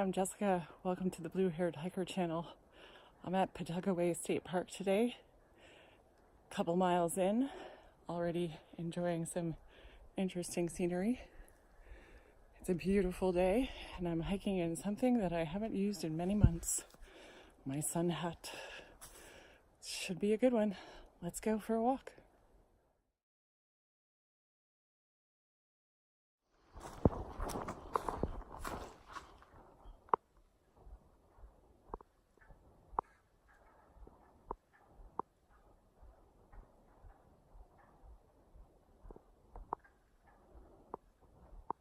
I'm Jessica. Welcome to the Blue Haired Hiker channel. I'm at Pawtuckaway State Park today. Couple miles in, already enjoying some interesting scenery. It's a beautiful day, and I'm hiking in something that I haven't used in many months. My sun hat. Should be a good one. Let's go for a walk.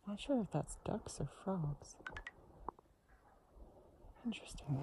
Not sure if that's ducks or frogs. Interesting.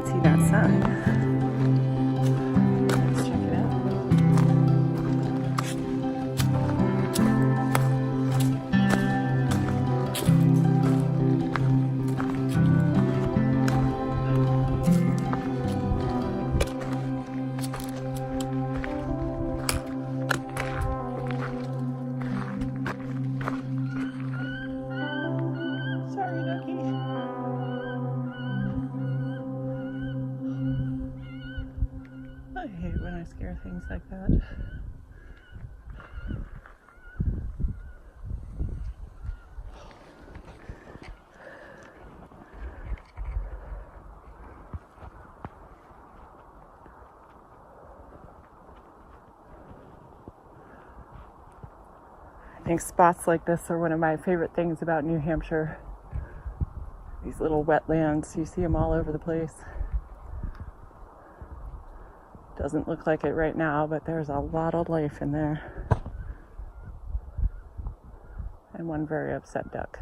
See that sign. Let's check it out. Sorry, ducky. I hate when I scare things like that. I think spots like this are one of my favorite things about New Hampshire. These little wetlands, you see them all over the place. Doesn't look like it right now, but there's a lot of life in there. And one very upset duck.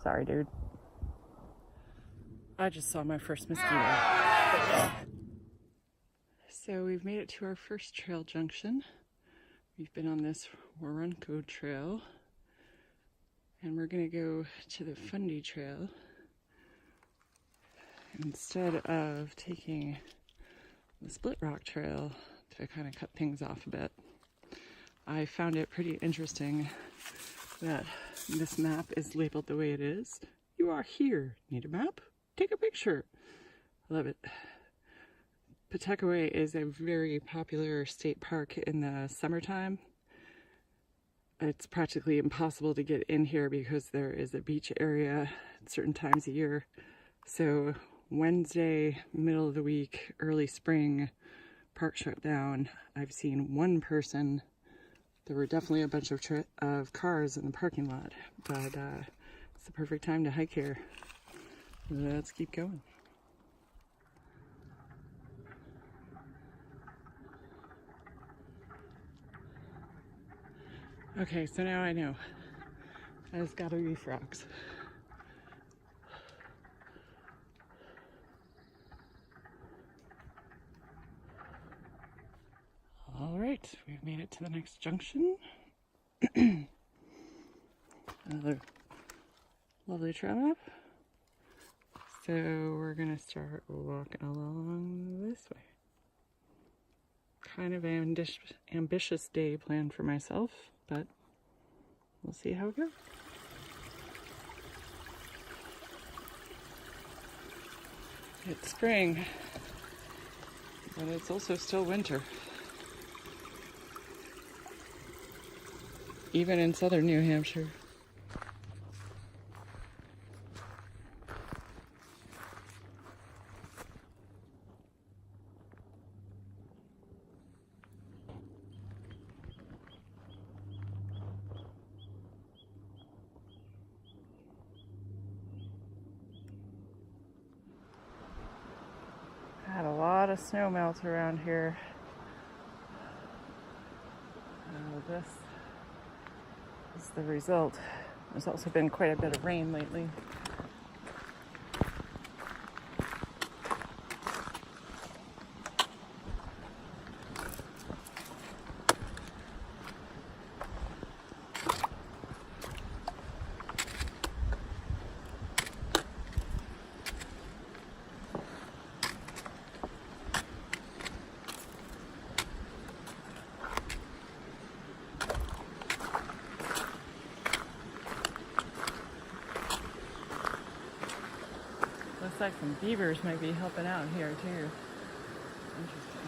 Sorry, dude. I just saw my first mosquito. So we've made it to our first trail junction. We've been on this Warunco trail. And we're gonna go to the Fundy Trail. Instead of taking the Split Rock Trail to kind of cut things off a bit. I found it pretty interesting that this map is labeled the way it is. You are here. Need a map? Take a picture. I love it. Pawtuckaway is a very popular state park in the summertime. It's practically impossible to get in here because there is a beach area at certain times a year. So Wednesday, middle of the week, early spring, park shut down. I've seen one person. There were definitely a bunch of cars in the parking lot, but it's the perfect time to hike here. Let's keep going. Okay, so now I know. There's gotta be frogs. All right, we've made it to the next junction. Another lovely trail map. So we're gonna start walking along this way. Kind of an ambitious day planned for myself, but we'll see how it goes. It's spring, but it's also still winter. Even in southern New Hampshire. Had a lot of snow melt around here. This is the result. There's also been quite a bit of rain lately. Looks like some beavers might be helping out here too. Interesting.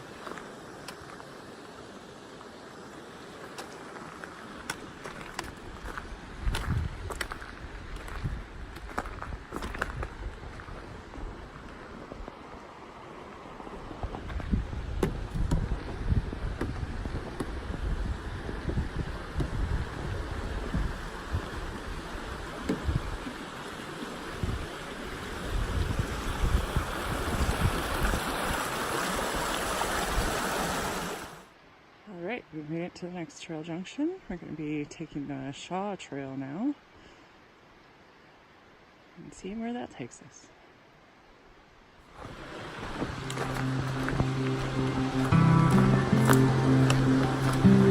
Alright, we made it to the next trail junction. We're going to be taking the Shaw Trail now and seeing where that takes us.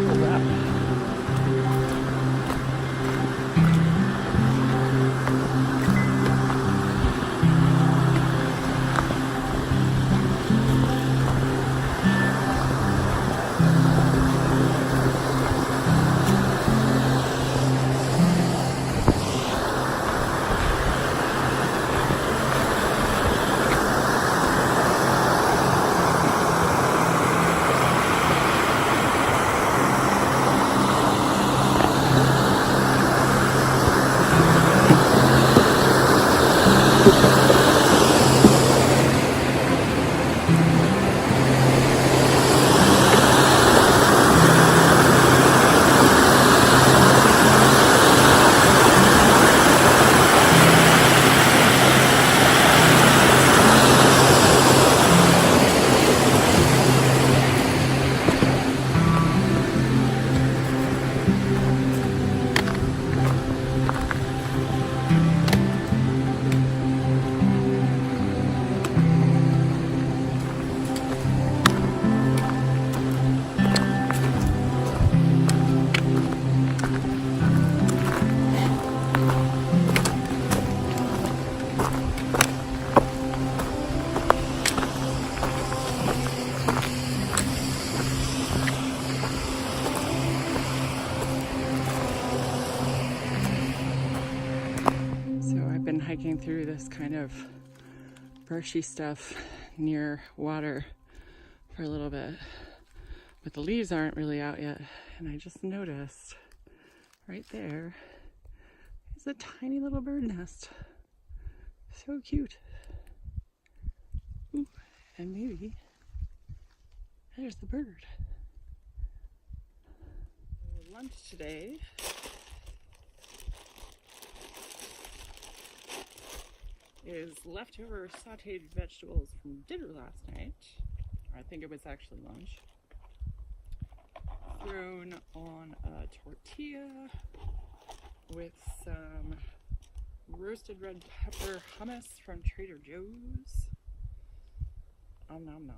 Oh, wow. Hiking through this kind of brushy stuff near water for a little bit, but the leaves aren't really out yet, and I just noticed right there is a tiny little bird nest. So cute. Ooh, and maybe there's the bird. Lunch today is leftover sauteed vegetables from dinner last night. I think it was actually lunch. Thrown on a tortilla with some roasted red pepper hummus from Trader Joe's. Nom nom nom.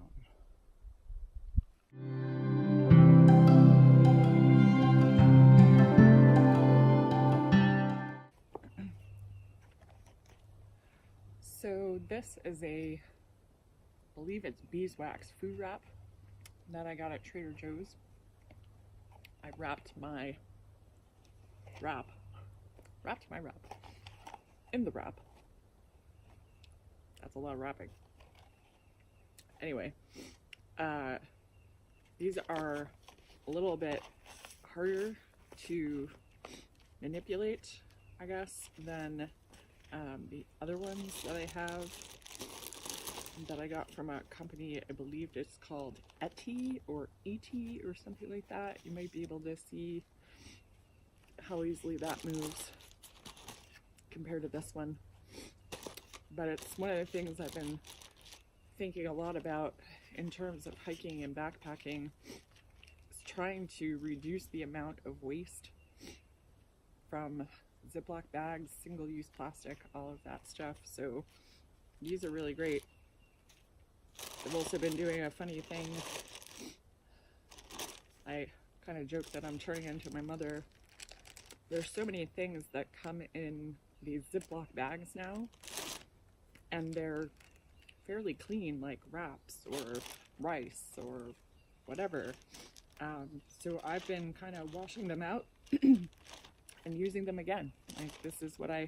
So this is I believe it's beeswax food wrap that I got at Trader Joe's. I wrapped my wrap in the wrap. That's a lot of wrapping. Anyway, these are a little bit harder to manipulate, I guess, than the other ones that I have that I got from a company. I believe it's called Eti or ET or something like that. You might be able to see how easily that moves compared to this one. But it's one of the things I've been thinking a lot about in terms of hiking and backpacking, is trying to reduce the amount of waste from Ziploc bags, single-use plastic, all of that stuff. So these are really great. I've also been doing a funny thing. I kind of joke that I'm turning into my mother. There's so many things that come in these Ziploc bags now, and they're fairly clean, like wraps or rice or whatever. So I've been kind of washing them out and using them again. Like, this is what I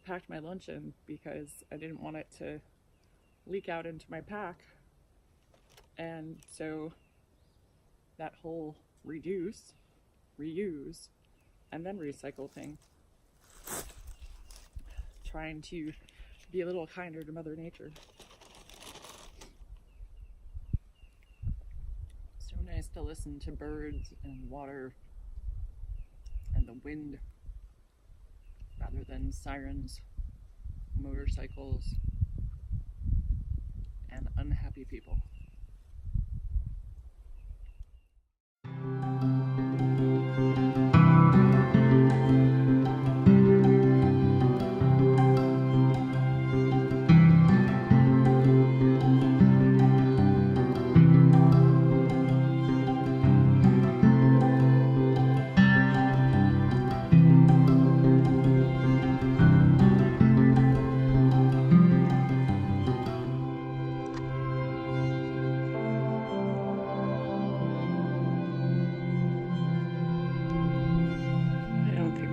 packed my lunch in because I didn't want it to leak out into my pack. And so that whole reduce, reuse, and then recycle thing, trying to be a little kinder to Mother Nature. So nice to listen to birds and water and the wind rather than sirens, motorcycles, and unhappy people.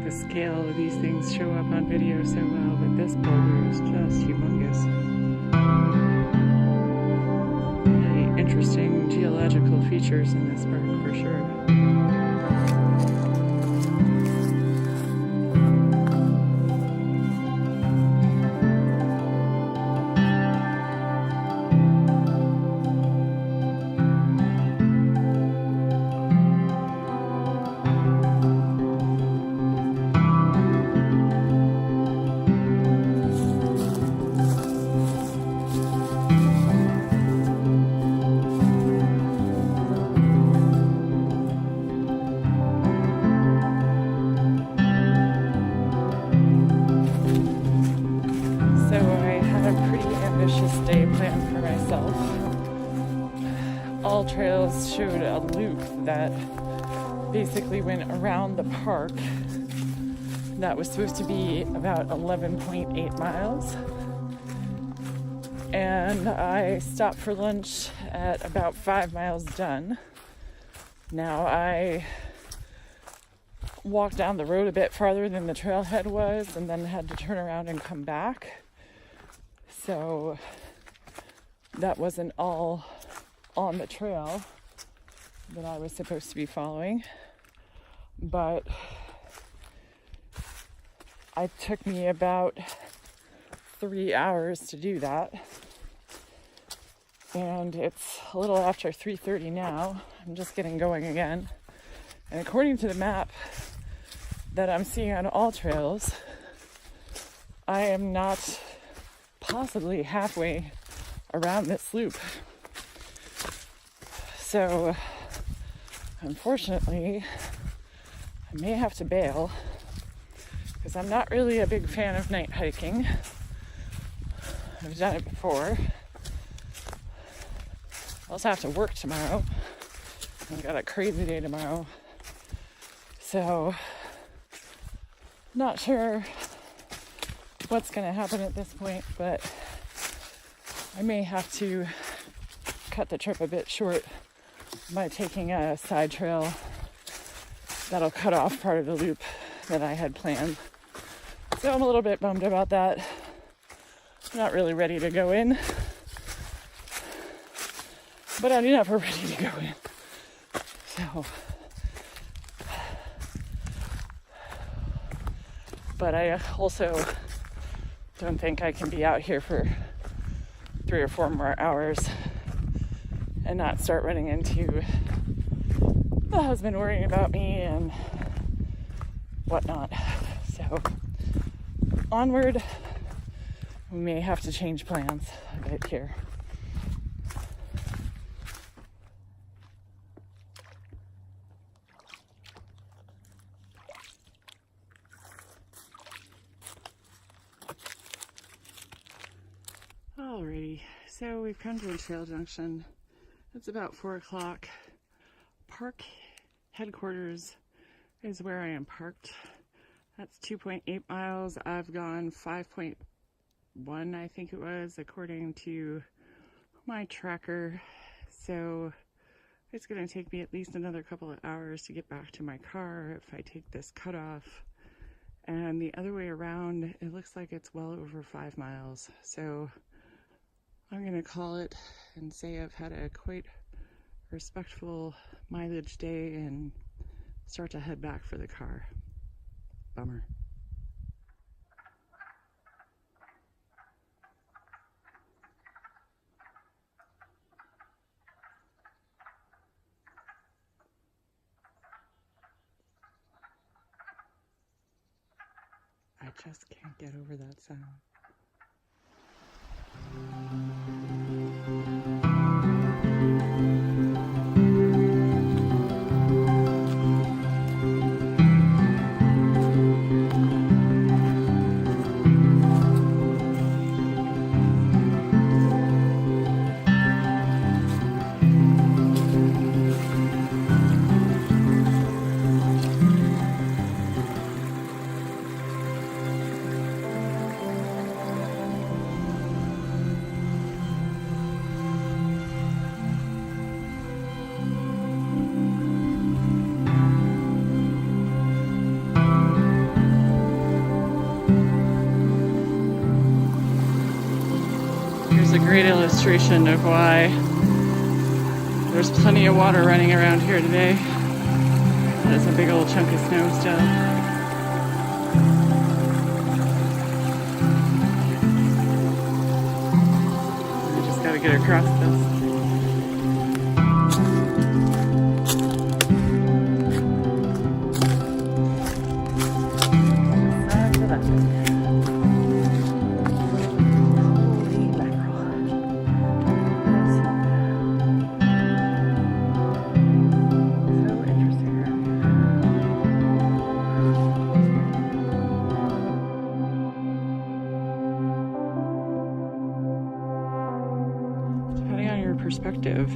The scale of these things show up on video so well, but this boulder is just humongous. Really interesting geological features in this park for sure. Day plan for myself. All trails showed a loop that basically went around the park that was supposed to be about 11.8 miles, and I stopped for lunch at about 5 miles done. Now I walked down the road a bit farther than the trailhead was and then had to turn around and come back, so that wasn't all on the trail that I was supposed to be following, but it took me about 3 hours to do that, and it's a little after 3:30 now. I'm just getting going again, and according to the map that I'm seeing on all trails, I am not possibly halfway around this loop. So unfortunately I may have to bail because I'm not really a big fan of night hiking. I've done it before. I also have to work tomorrow. I've got a crazy day tomorrow, so not sure what's going to happen at this point, but I may have to cut the trip a bit short by taking a side trail that'll cut off part of the loop that I had planned. So I'm a little bit bummed about that. I'm not really ready to go in. but I'm never ready to go in. So, but I also don't think I can be out here for 3 or 4 more hours and not start running into the husband worrying about me and whatnot. So, onward. We may have to change plans a bit here. Alrighty, so we've come to a trail junction. It's about 4 o'clock. Park headquarters is where I am parked. That's 2.8 miles. I've gone 5.1, I think it was, according to my tracker. So it's going to take me at least another couple of hours to get back to my car if I take this cutoff. And the other way around, it looks like it's well over 5 miles. So I'm going to call it and say I've had a quite respectful mileage day and start to head back for the car. Bummer. I just can't get over that sound. Here's a great illustration of why there's plenty of water running around here today. There's a big old chunk of snow still. I just gotta get across this. Perspective.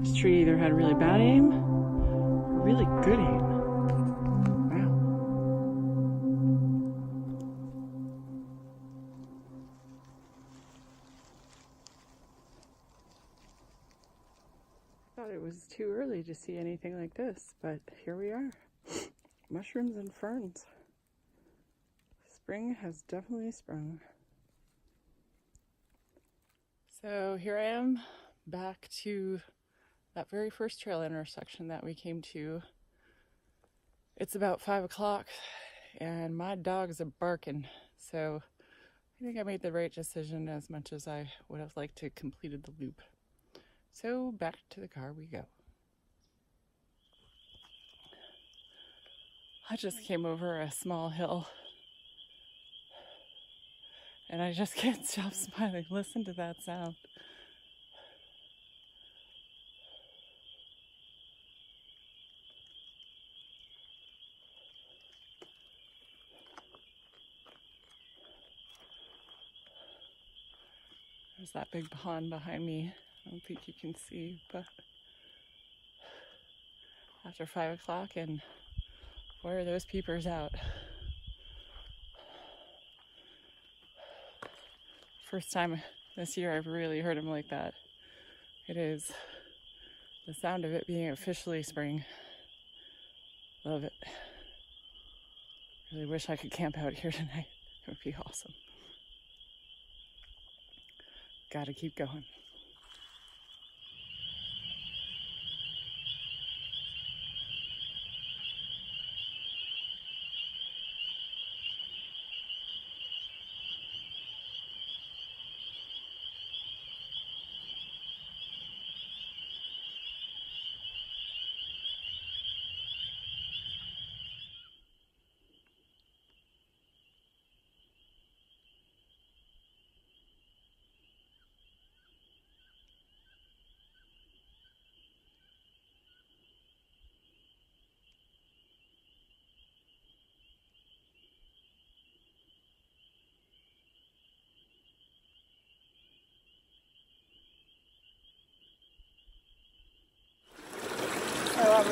This tree either had really bad aim or really good aim. Wow. I thought it was too early to see anything like this, but here we are. Mushrooms and ferns. Spring has definitely sprung. So here I am, back to that very first trail intersection that we came to. It's about 5 o'clock and my dogs are barking, so I think I made the right decision as much as I would have liked to completed the loop. So back to the car we go. I just came over a small hill and I just can't stop smiling. Listen to that sound. There's that big pond behind me. I don't think you can see, but after 5 o'clock, and boy, are those peepers out. First time this year I've really heard them like that. It is the sound of it being officially spring. Love it. Really wish I could camp out here tonight. It would be awesome. Gotta keep going.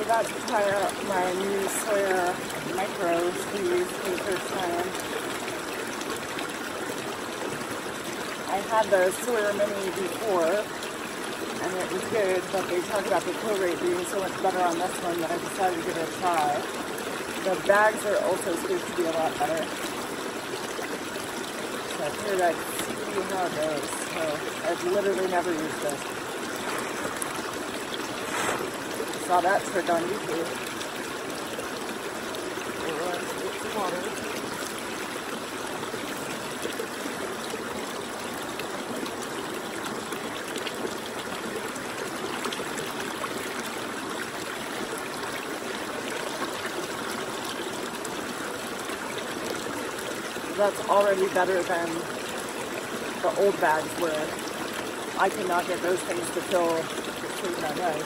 about to try out my new Sawyer Micro sleeves for the first time. I had the Sawyer Mini before, and it was good, but they talked about the flow rate being so much better on this one that I decided to give it a try. The bags are also supposed to be a lot better. So I figured I'd see how it goes. So I've literally never used this. Saw that trick on YouTube. It's the water. That's already better than the old bags where I could not get those things to fill the sleeve my way.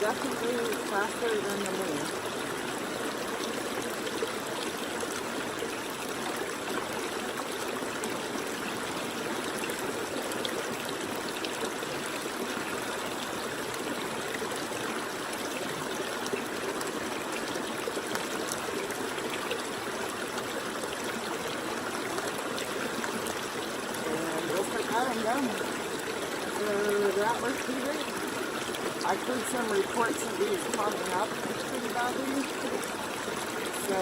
Definitely faster than the Mini. And just like that, I'm done. So that works pretty great. I've heard some reports of these clogging up pretty badly, so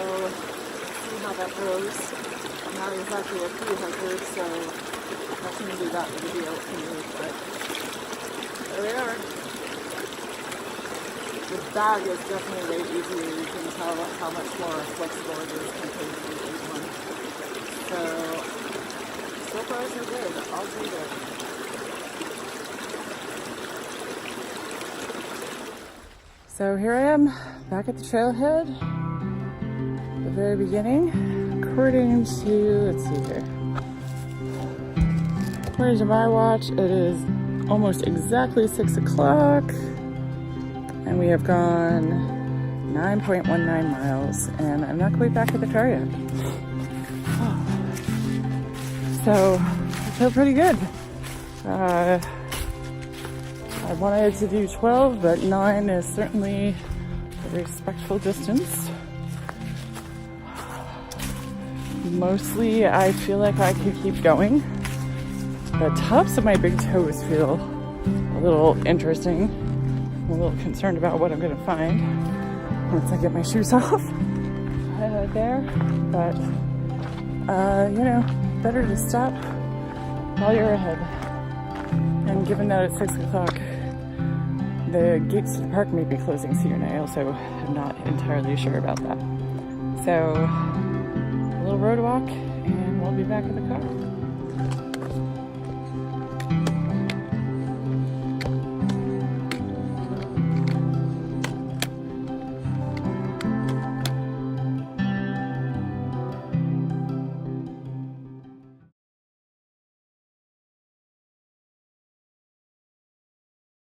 see how that goes. I'm not exactly a tree hiker, so that shouldn't be that big a deal to me, but there we are. The bag is definitely way easier. You can tell how much more flexible it is compared to the old one. So far so good. I'll do it. So here I am, back at the trailhead, the very beginning, according to, let's see here, according to my watch, it is almost exactly 6 o'clock, and we have gone 9.19 miles, and I'm not quite back at the car yet. So, I feel pretty good. I wanted to do 12, but 9 is certainly a respectful distance. Mostly, I feel like I could keep going. The tops of my big toes feel a little interesting. I'm a little concerned about what I'm going to find once I get my shoes off there. But, you know, better to stop while you're ahead. And given that it's 6 o'clock, the gates to the park may be closing soon. I also am not entirely sure about that. So, a little road walk, and we'll be back in the car.